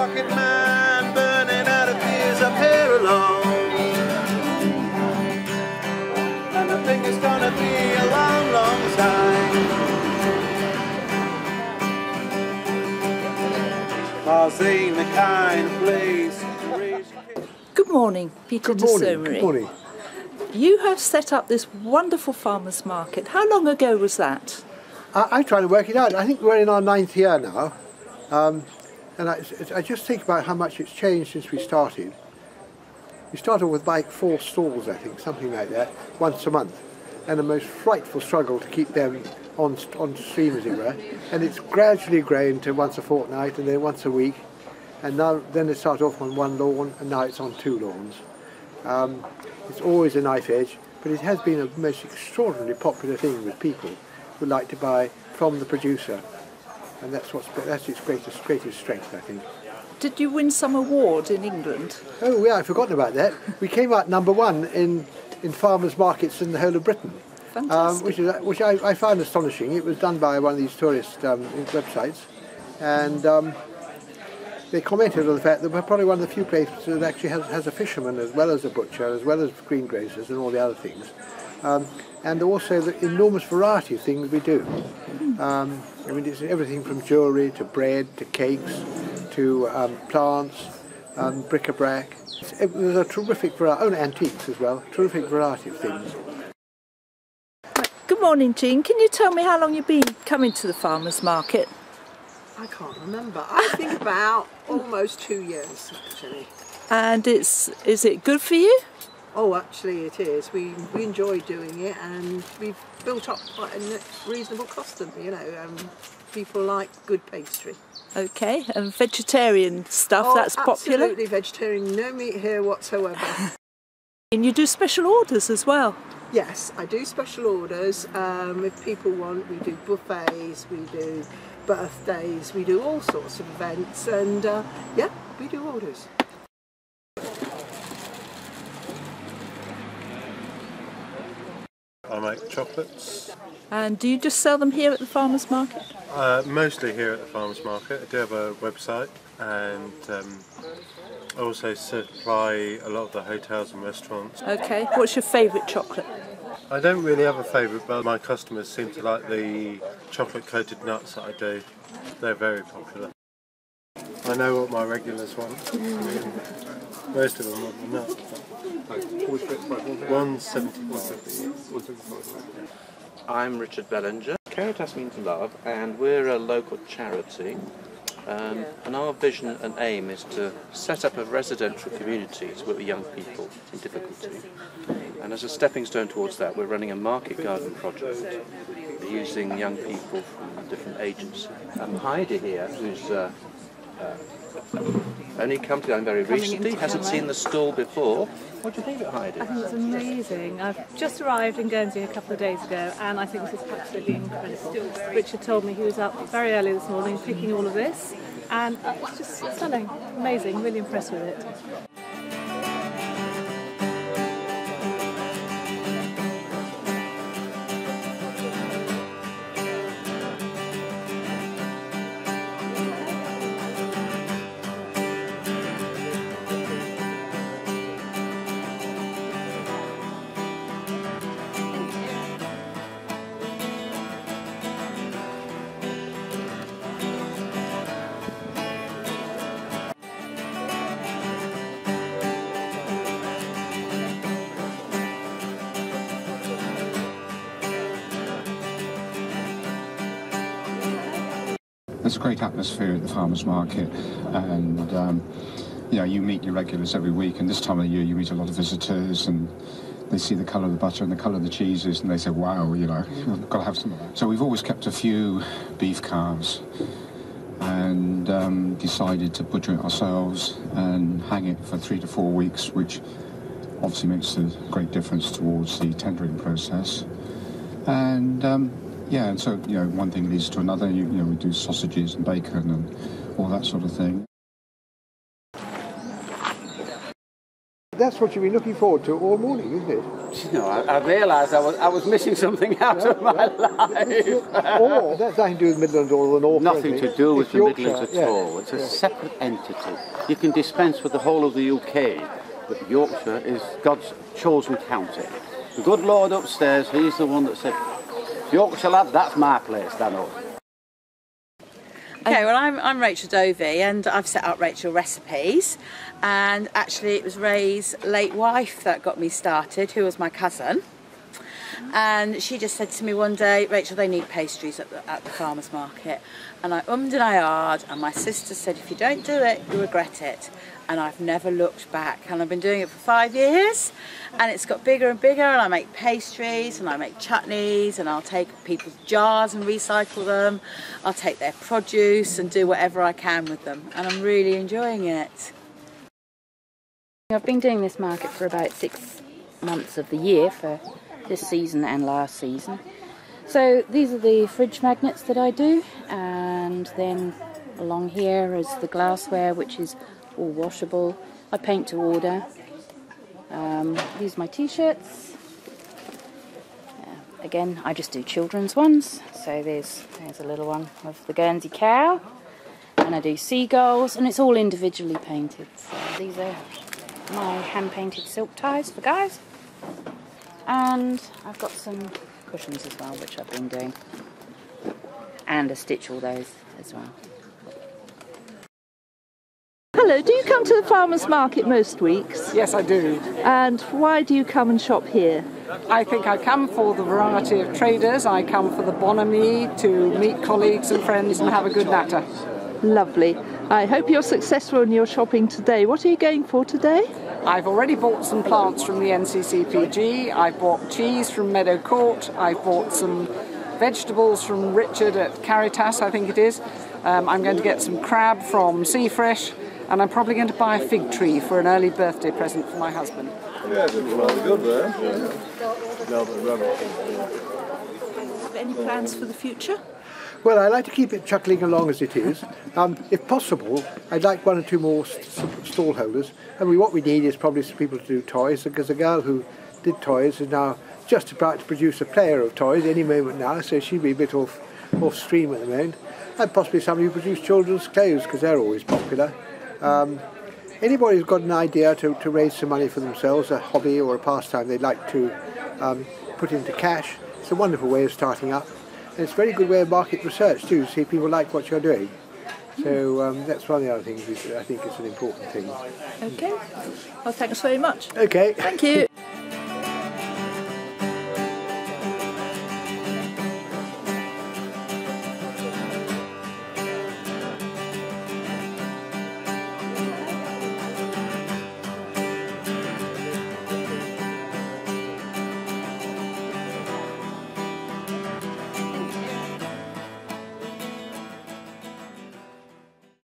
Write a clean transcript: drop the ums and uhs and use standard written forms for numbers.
market man, burning out of tears up here alone. And I think it's gonna be a long, long time. Mars ain't the kind of place. Good morning, Peter de Somery. Good morning. You have set up this wonderful farmers market. How long ago was that? I'm trying to work it out. I think we're in our 9th year now. And I just think about how much it's changed since we started. We started with like 4 stalls, I think, something like that, once a month. And a most frightful struggle to keep them on stream, as it were. And it's gradually grown to once a fortnight and then once a week. And then it started off on 1 lawn and now it's on 2 lawns. It's always a knife edge, but it has been a most extraordinarily popular thing with people who like to buy from the producer. And that's its greatest strength, I think. Did you win some award in England? Oh yeah, I've forgotten about that. We came out #1 in farmers' markets in the whole of Britain. Fantastic. Which I found astonishing. It was done by one of these tourist websites, and they commented on the fact that we're probably one of the few places that actually has a fisherman as well as a butcher, as well as greengrocers and all the other things, and also the enormous variety of things we do. I mean, it's everything from jewellery to bread to cakes to plants, bric-a-brac. There's a terrific variety, and antiques as well, terrific variety of things. Good morning, Jean. Can you tell me how long you've been coming to the farmers market? I can't remember. I think about almost 2 years, actually. And is it good for you? Oh, actually it is. We enjoy doing it, and we've built up quite a reasonable custom, you know. People like good pastry. Okay, and vegetarian stuff, that's popular? Absolutely vegetarian, no meat here whatsoever. And you do special orders as well? Yes, I do special orders. If people want, we do buffets, we do birthdays, we do all sorts of events, and yeah, we do orders. I make chocolates. And do you just sell them here at the farmers market? Mostly here at the farmers market. I do have a website, and I also supply a lot of the hotels and restaurants. Okay, what's your favourite chocolate? I don't really have a favourite, but my customers seem to like the chocolate coated nuts that I do. They're very popular. I know what my regulars want. Most of them want the nuts. 175. I'm Richard Bellinger. Caritas Means Love, and we're a local charity. And our vision and aim is to set up a residential community to work with young people in difficulty. And as a stepping stone towards that, we're running a market garden project using young people from different agencies. Heidi here, who's only come to Guernsey very recently, hasn't seen the stall before. What do you think of it, Heidi? I think it's amazing. I've just arrived in Guernsey a couple of days ago, and I think this is absolutely incredible. Richard told me he was up very early this morning picking all of this, and it's just stunning, amazing, really impressed with it. There's a great atmosphere at the farmers market, and you know, you meet your regulars every week, and this time of the year you meet a lot of visitors, and they see the colour of the butter and the colour of the cheeses, and they say, wow, you know, I've got to have some of that. So we've always kept a few beef calves, and decided to butcher it ourselves and hang it for 3 to 4 weeks, which obviously makes a great difference towards the tendering process. And yeah, and so, you know, one thing leads to another. You know, we do sausages and bacon and all that sort of thing. That's what you've been looking forward to all morning, isn't it? You know, I realised I was missing something out of my life. Oh, that's nothing to do with Midlands or the North. Nothing to do with it's the Yorkshire, Midlands at all. It's a separate entity. You can dispense with the whole of the UK, but Yorkshire is God's chosen county. The good Lord upstairs, he's the one that said, Yorkshire lad, that's my place, stand up. Okay, well I'm Rachel Dovey and I've set up Rachel Recipes, and actually it was Ray's late wife that got me started, who was my cousin, and she just said to me one day, Rachel, they need pastries at the farmer's market, and I ummed and I ahed, and my sister said, if you don't do it you'll regret it, and I've never looked back, and I've been doing it for 5 years, and it's got bigger and bigger, and I make pastries and I make chutneys, and I'll take people's jars and recycle them, I'll take their produce and do whatever I can with them, and I'm really enjoying it. I've been doing this market for about 6 months of the year, for this season and last season. So these are the fridge magnets that I do, and then along here is the glassware, which is all washable. I paint to order. These are my t-shirts. Again, I just do children's ones. So there's a little one of the Guernsey cow, and I do seagulls, and it's all individually painted. So these are my hand-painted silk ties for guys, and I've got some cushions as well, which I've been doing, and I stitch all those as well. Hello, do you come to the farmers market most weeks? Yes, I do. And why do you come and shop here? I think I come for the variety of traders. I come for the bonhomie, to meet colleagues and friends and have a good natter. Lovely. I hope you're successful in your shopping today. What are you going for today? I've already bought some plants from the NCCPG. I bought cheese from Meadow Court. I bought some vegetables from Richard at Caritas, I think it is. I'm going to get some crab from Sea Fresh, and I'm probably going to buy a fig tree for an early birthday present for my husband. Yeah, it's rather good there. Have any plans for the future? Well, I like to keep it chuckling along as it is. If possible, I'd like 1 or 2 more stall holders. I mean, what we need is probably some people to do toys, because the girl who did toys is now just about to produce a player of toys any moment now, so she'll be a bit off stream at the moment. And possibly somebody who produces children's clothes, because they're always popular. Anybody who's got an idea to raise some money for themselves, a hobby or a pastime they'd like to put into cash, it's a wonderful way of starting up. And it's a very good way of market research too, to see if people like what you're doing. So that's one of the other things I think is an important thing. Okay. Well, thanks very much. Okay. Thank you.